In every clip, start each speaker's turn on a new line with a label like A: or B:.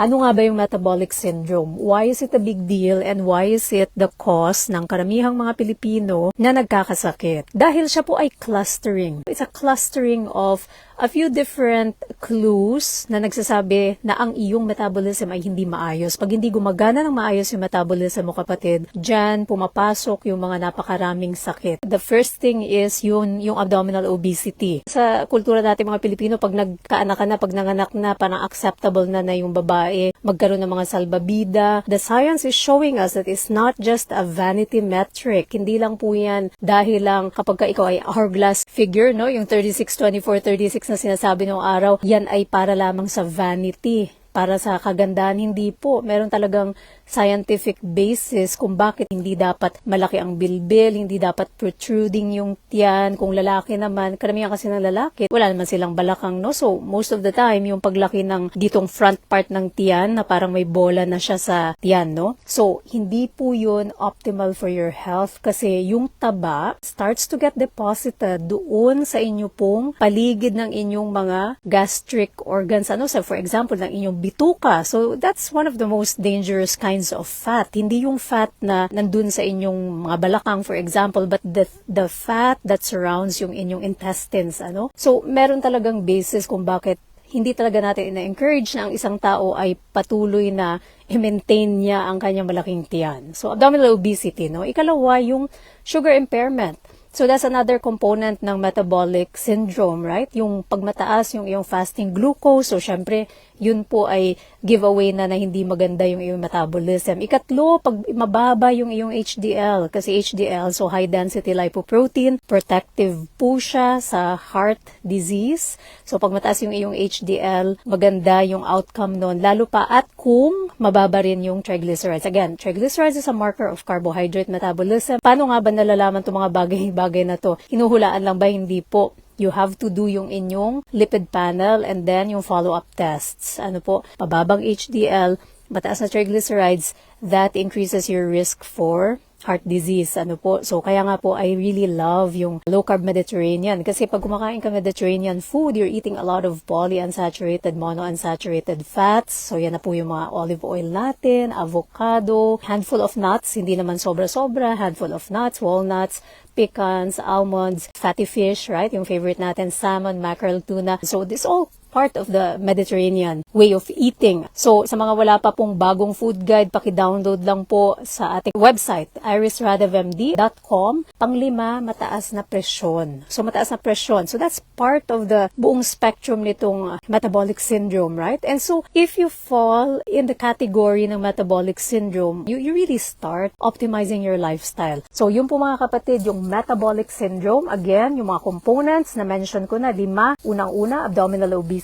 A: Ano nga ba yung metabolic syndrome? Why is it a big deal and why is it the cause ng karamihang mga Pilipino na nagkakasakit? Dahil siya po ay clustering. It's a clustering of a few different clues na nagsasabi na ang iyong metabolism ay hindi maayos. Pag hindi gumagana ng maayos yung metabolism mo, kapatid, dyan pumapasok yung mga napakaraming sakit. The first thing is yung abdominal obesity. Sa kultura natin mga Pilipino, pag nagkaanak ka na, pag nanganak na, parang acceptable na yung babae magkaroon ng mga salbabida. The science is showing us that it's not just a vanity metric. Hindi lang po yan dahil lang kapag ka ikaw ay hourglass figure, no? Yung 36, 24, 36 na sinasabi ng araw, yan ay para lamang sa vanity. Para sa kagandahan, hindi po. Meron talagang scientific basis kung bakit hindi dapat malaki ang bilbil, hindi dapat protruding yung tiyan. Kung lalaki naman, karamihan kasi ng lalaki, wala naman silang balakang, no? So, most of the time, yung paglaki ng ditong front part ng tiyan, na parang may bola na siya sa tiyan, no? So, hindi po yun optimal for your health kasi yung taba starts to get deposited doon sa inyo pong paligid ng inyong mga gastric organs. Ano? So, for example, ng inyong bituka. So, that's one of the most dangerous kinds of fat. Hindi yung fat na nandun sa inyong mga balakang, for example, but the fat that surrounds yung inyong intestines. Ano? So, meron talagang basis kung bakit hindi talaga natin ina-encourage na ang isang tao ay patuloy na i-maintain niya ang kanyang malaking tiyan. So, abdominal obesity, no? Ikalawa, yung sugar impairment. So, that's another component ng metabolic syndrome, right? Yung pagmataas yung iyong fasting glucose. So, syempre, yun po ay giveaway na hindi maganda yung iyong metabolism. Ikatlo, pag mababa yung iyong HDL. Kasi HDL, so high density lipoprotein, protective po siya sa heart disease. So, pag mataas yung iyong HDL, maganda yung outcome nun. Lalo pa at kung mababa rin yung triglycerides. Again, triglycerides is a marker of carbohydrate metabolism. Paano nga ba nalalaman itong mga bagay na to? Hinuhulaan lang ba? Hindi po. You have to do yung inyong lipid panel and then yung follow-up tests. Ano po? Mababang HDL, mataas na triglycerides, that increases your risk for heart disease. Ano po? So, kaya nga po, I really love yung low-carb Mediterranean. Kasi pag kumakain ka Mediterranean food, you're eating a lot of polyunsaturated, monounsaturated fats. So, yan na po yung mga olive oil natin, avocado, handful of nuts, hindi naman sobra-sobra, handful of nuts, walnuts, pecans, almonds, fatty fish, right? Yung favorite natin, salmon, mackerel, tuna. So, this all part of the Mediterranean way of eating. So, sa mga wala pa pong bagong food guide, paki-download lang po sa ating website, irisradevmd.com. Panglima, mataas na presyon. So, mataas na presyon. So, that's part of the buong spectrum nitong metabolic syndrome, right? And so, if you fall in the category ng metabolic syndrome, you really start optimizing your lifestyle. So, yung po mga kapatid, yung metabolic syndrome, again, yung mga components na mention ko na 5, unang-una, abdominal obesity.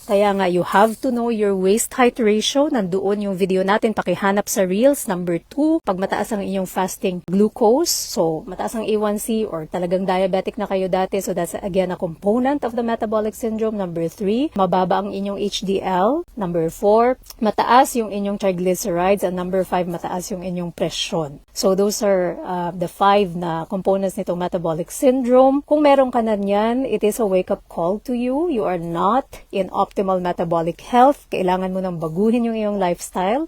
A: Kaya nga, you have to know your waist-height ratio. Nandoon yung video natin, pakihanap sa Reels. Number 2, pag mataas ang inyong fasting glucose, so mataas ang A1C or talagang diabetic na kayo dati, so that's again a component of the metabolic syndrome. Number 3, mababa ang inyong HDL. Number 4, mataas yung inyong triglycerides. And number 5, mataas yung inyong presyon. So those are the 5 na components nitong metabolic syndrome. Kung meron ka na niyan, it is a wake-up call to you. You are not in optimal metabolic health. Kailangan mo nang baguhin yung iyong lifestyle.